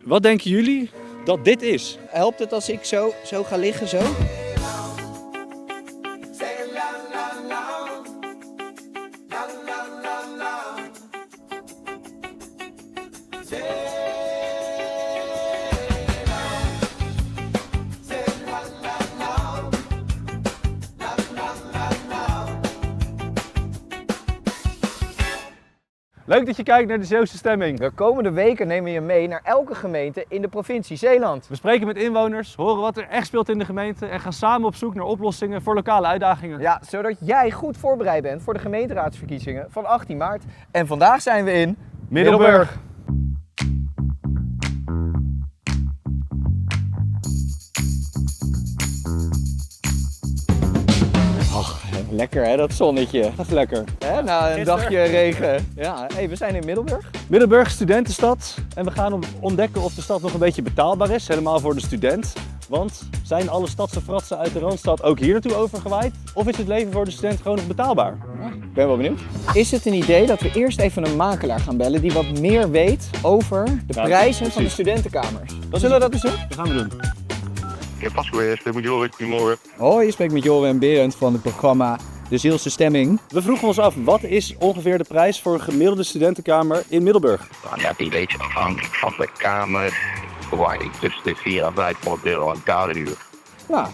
Wat denken jullie dat dit is? Helpt het als ik zo ga liggen, zo? Leuk dat je kijkt naar de Zeeuwse Stemming. De komende weken nemen we je mee naar elke gemeente in de provincie Zeeland. We spreken met inwoners, horen wat er echt speelt in de gemeente en gaan samen op zoek naar oplossingen voor lokale uitdagingen. Ja, zodat jij goed voorbereid bent voor de gemeenteraadsverkiezingen van 18 maart. En vandaag zijn we in Middelburg. Lekker hè, dat zonnetje. Dat is lekker. Hè, na een Gisteren. dagje regen. Ja, hey, we zijn in Middelburg. Middelburg, studentenstad. En we gaan ontdekken of de stad nog een beetje betaalbaar is, helemaal voor de student. Want zijn alle stadse fratsen uit de Randstad ook hier naartoe overgewaaid? Of is het leven voor de student gewoon nog betaalbaar? Ik ben wel benieuwd. Is het een idee dat we eerst even een makelaar gaan bellen die wat meer weet over de prijzen van de studentenkamers? Zullen we dat eens doen? Dat gaan we doen. Ja, pas weer. Ik moet Joris, goedemorgen. Hoi, je spreekt met Joris en Berend van het programma De Zeeuwse Stemming. We vroegen ons af, wat is ongeveer de prijs voor een gemiddelde studentenkamer in Middelburg? Nou, ja, die beetje afhankelijk van de kamer. Verwacht ik tussen de 4 en 500 euro aan kaderuur. Ja,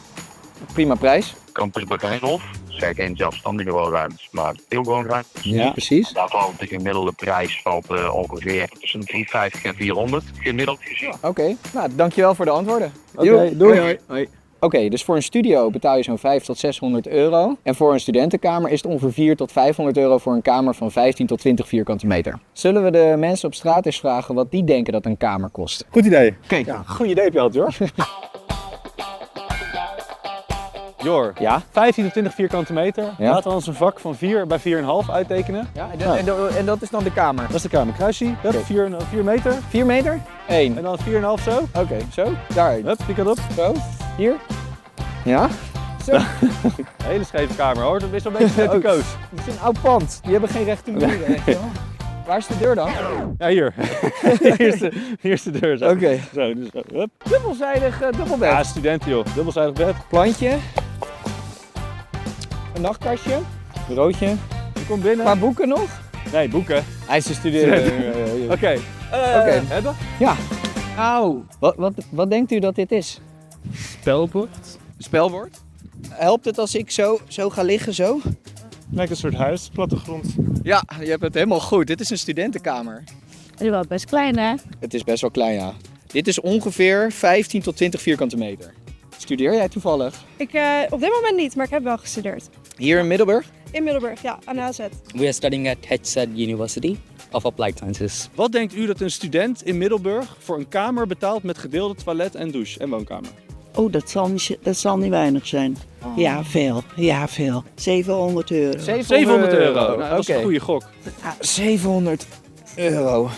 prima prijs. Kan per bedrijfshof. Zeg geen zelfstandige woonruimtes, maar deelwoonruimtes. Ja, precies. Daar valt de gemiddelde prijs valt ongeveer tussen 350 en 400 gemiddeld gezien. Oké, nou dankjewel voor de antwoorden. Oké, doei. Hoi. Oké, dus voor een studio betaal je zo'n 500 tot 600 euro. En voor een studentenkamer is het ongeveer 400 tot 500 euro voor een kamer van 15 tot 20 vierkante meter. Zullen we de mensen op straat eens vragen wat die denken dat een kamer kost? Goed idee. Kijk. Ja, goed idee heb je altijd, hoor. Jor, Ja? 15 tot 20 vierkante meter. Ja. Laten we ons een vak van 4 bij 4,5 uittekenen. Ja, en dat is dan de kamer. Dat is de kamer. Kruisie, hup, 4 meter. 4 meter? 1. En dan 4,5 zo. Oké, zo. Daarheen. Hup, die kant op. Zo. Hier. Ja. Zo. Een hele scheve kamer, hoor. Dat is wel een beetje net de koos. Het is een oud pand. Die hebben geen rechte muren. Weet je wel. Waar is de deur dan? Ja, hier. Hier is de deur. Zo. Oké. Zo, dus zo. Hup. Dubbelzijdig dubbelbed. Ja, studenten, joh. Dubbelzijdig bed. Plantje. Een nachtkastje. Bureautje. Je komt binnen. Een paar boeken nog. Nee, boeken. Hij is te studeren. Oké. Oké. Hebben? Ja. Auw. Wat denkt u dat dit is? Spelbord. Spelbord. Helpt het als ik zo ga liggen, zo? Lijkt een soort huis, plattegrond. Ja, je hebt het helemaal goed. Dit is een studentenkamer. Het is wel best klein, hè? Het is best wel klein, ja. Dit is ongeveer 15 tot 20 vierkante meter. Studeer jij toevallig? Op dit moment niet, maar ik heb wel gestudeerd. Hier in Middelburg? In Middelburg, ja, aan AZ. We are studying at HSED University of Applied Sciences. Wat denkt u dat een student in Middelburg voor een kamer betaalt met gedeelde toilet en douche en woonkamer? Oh, dat zal niet weinig zijn. Ja, veel. Ja, veel. 700 euro. 700 euro. Nou, dat is Oké. een goede gok. 700 euro.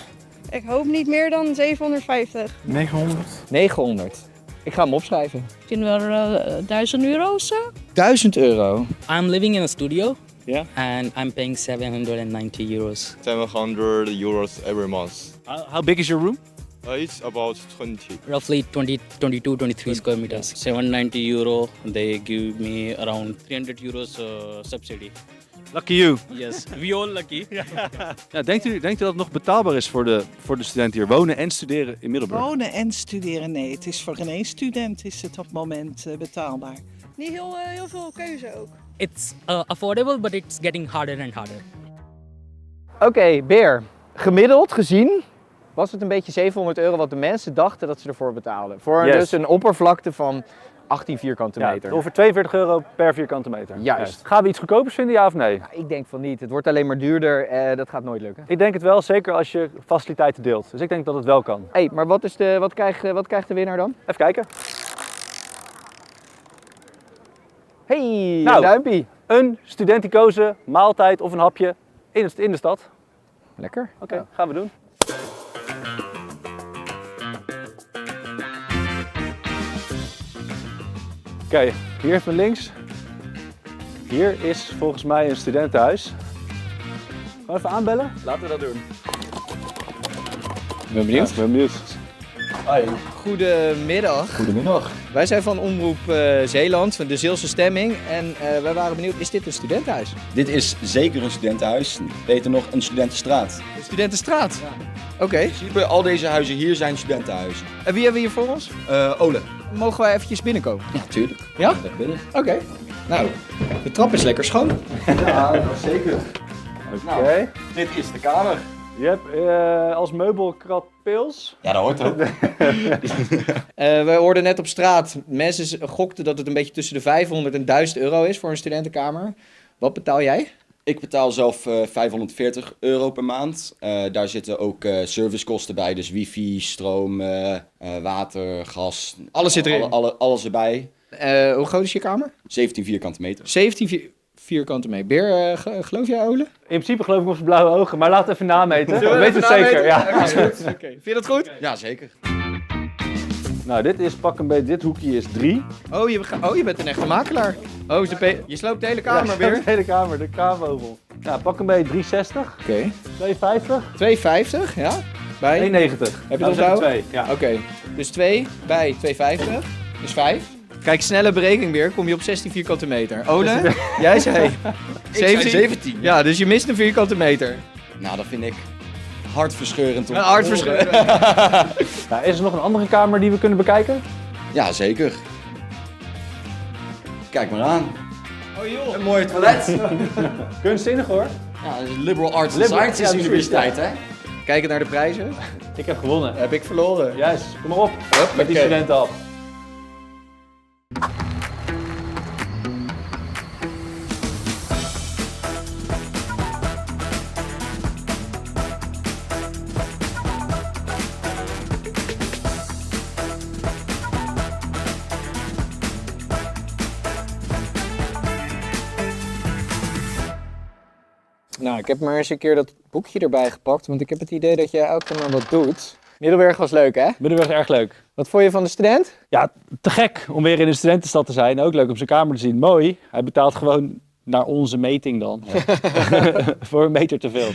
Ik hoop niet meer dan 750. 900. 900. Ik ga hem opschrijven. Misschien wel 1000 euro of zo? 1000 euro. I'm living in a studio. Yeah. And I'm paying 790 euros. 700 euros every month. How big is your room? It's about 20. Roughly 22, 23 square meters. 790 euro. They give me around 300 euros subsidy. Lucky you. Yes, we all lucky. Ja, denkt u dat het nog betaalbaar is voor de studenten hier wonen en studeren in Middelburg? Wonen en studeren, nee. Het is voor geen één student is het op het moment betaalbaar. Niet heel veel keuze ook. It's affordable, but it's getting harder and harder. Oké, Beer. Gemiddeld gezien was het een beetje 700 euro wat de mensen dachten dat ze ervoor betaalden. Voor Yes. dus een oppervlakte van 18 vierkante meter. Ja, ongeveer 42 euro per vierkante meter. Juist. Gaan we iets goedkopers vinden, ja of nee? Ja, ik denk van niet. Het wordt alleen maar duurder. Dat gaat nooit lukken. Ik denk het wel, zeker als je faciliteiten deelt. Dus ik denk dat het wel kan. Hey, maar wat krijgt de winnaar dan? Even kijken. Hey, Nou. een duimpie. Een studenticoze maaltijd of een hapje in de stad. Lekker. Oké, gaan we doen. Oké, hier even links. Hier is volgens mij een studentenhuis. Gaan we even aanbellen? Laten we dat doen. Ik ben benieuwd. Goedemiddag. Goedemiddag. Wij zijn van Omroep Zeeland, van de Zeelse Stemming. En wij waren benieuwd, is dit een studentenhuis? Dit is zeker een studentenhuis. Beter nog een studentenstraat. Een studentenstraat? Ja. Oké. In principe, al deze huizen hier zijn studentenhuizen. En wie hebben we hier voor ons? Ole. Mogen wij eventjes binnenkomen? Ja, tuurlijk. Ja? Lekker binnen. Oké. Nou, de trap is lekker schoon. Ja, zeker. Oké. Dit is de kamer. Je hebt als meubelkrat pils. Ja, dat hoort ook. We hoorden net op straat, mensen gokten dat het een beetje tussen de 500 en 1000 euro is voor een studentenkamer. Wat betaal jij? Ik betaal zelf €540 per maand. Daar zitten ook servicekosten bij, dus wifi, stroom, water, gas. Alles zit erin. Alles erbij. Hoe groot is je kamer? 17 vierkante meter. 17 vierkante meter. Beer, geloof jij, Ole? In principe geloof ik op zijn blauwe ogen, maar laat even nameten. Zullen We we weten het even zeker. nameten? Ja. Oké, is goed. Oké. Vind je dat goed? Ja, zeker. Nou, dit is pak een beetje, dit hoekje is 3. Oh, je bent een echte makelaar. Oh, je sloopt de hele kamer weer. De hele kamer, de kamervogel. Ja, pak een beetje 360, Oké. 250, 2,50, ja? Bij? 190. Heb je Nou, dat onthouden? 2, ja. Oké. Dus 2 bij 2,50 is 5. Kijk, snelle berekening weer, kom je op 16 vierkante meter. Ole, jij zei 17. Ja, dus je mist een vierkante meter. Nou, dat vind ik hartverscheurend. om te Hartverscheurend. Nou, is er nog een andere kamer die we kunnen bekijken? Ja, zeker. Kijk maar aan. Oh joh. Een mooi toilet. Kunstzinnig hoor. Ja, dat is een Liberal Arts and Liberal- Sciences ja, precies, Universiteit, hè? Kijken naar de prijzen. Ik heb gewonnen. Heb ik verloren. Juist, kom maar op. Met die Oké. studenten af. Nou, ik heb maar eens een keer dat boekje erbij gepakt, want ik heb het idee dat jij elke keer maar wat doet. Middelburg was leuk, hè? Middenweg erg leuk. Wat vond je van de student? Ja, te gek om weer in een studentenstad te zijn. Ook leuk om zijn kamer te zien. Mooi. Hij betaalt gewoon naar onze meting dan. Voor een meter te veel.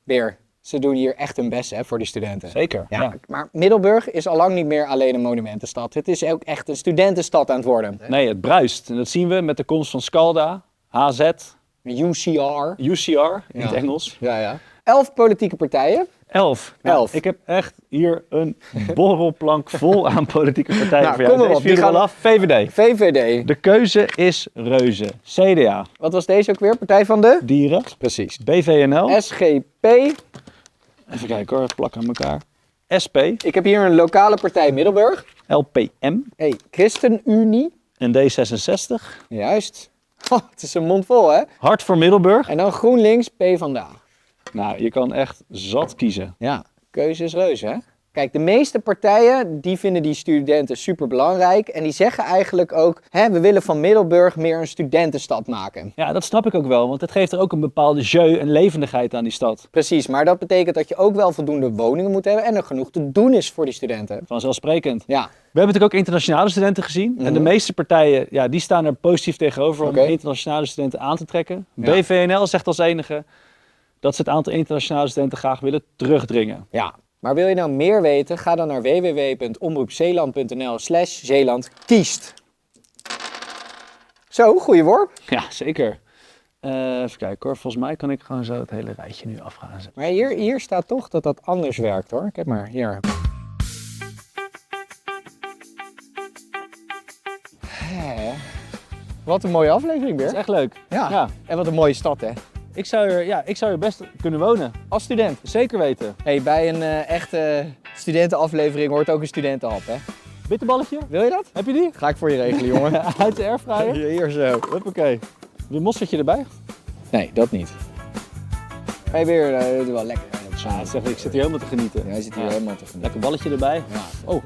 Beer, ze doen hier echt hun best, hè, voor die studenten. Zeker. Ja, maar Middelburg is al lang niet meer alleen een monumentenstad. Het is ook echt een studentenstad aan het worden. Nee, het bruist. En dat zien we met de komst van Scalda, HZ, UCR. UCR in het Engels. Ja, ja. 11 politieke partijen. 11. 11. Ik heb echt hier een borrelplank vol aan politieke partijen Nou, voor jou. kom maar op, Deze die vieren we gaan al af. VVD. VVD. De keuze is reuze. CDA. Wat was deze ook weer? Partij van de? Dieren. Precies. BVNL. SGP. Even kijken hoor, het plak aan elkaar. SP. Ik heb hier een lokale partij Middelburg. LPM. Hey, ChristenUnie. En D66. Juist. Oh, het is een mond vol, hè? Hart voor Middelburg. En dan GroenLinks, PvdA. Nou, je kan echt zat kiezen. Ja, keuze is reuze, hè? Kijk, de meeste partijen die vinden die studenten super belangrijk. En die zeggen eigenlijk ook, hè, we willen van Middelburg meer een studentenstad maken. Ja, dat snap ik ook wel, want het geeft er ook een bepaalde jeu en levendigheid aan die stad. Precies, maar dat betekent dat je ook wel voldoende woningen moet hebben en er genoeg te doen is voor die studenten. Vanzelfsprekend. Ja. We hebben natuurlijk ook internationale studenten gezien. En de meeste partijen ja, die staan er positief tegenover om internationale studenten aan te trekken. Ja. BVNL zegt als enige dat ze het aantal internationale studenten graag willen terugdringen. Ja. Maar wil je nou meer weten, ga dan naar www.omroepzeeland.nl/Zeeland kiest. Zo, goeie worp. Ja, zeker. Even kijken hoor, volgens mij kan ik gewoon zo het hele rijtje nu af gaan zetten. Maar hier staat toch dat dat anders werkt hoor. Kijk maar, hier. Wat een mooie aflevering weer. Dat is echt leuk. Ja. En wat een mooie stad hè. Ik zou er best kunnen wonen. Als student. Zeker weten. Hey, bij een echte studentenaflevering hoort ook een studentenhap hè. Bitterballetje? Wil je dat? Heb je die? Ga ik voor je regelen jongen. Uit de airfryer? Hier zo. Hoppakee. Wil je een mossertje erbij? Nee, dat niet. Ga je weer, dat is wel lekker. Ja, zeg, ik zit hier helemaal te genieten. Hij zit hier helemaal te genieten. Lekker balletje erbij. Ja. Oh,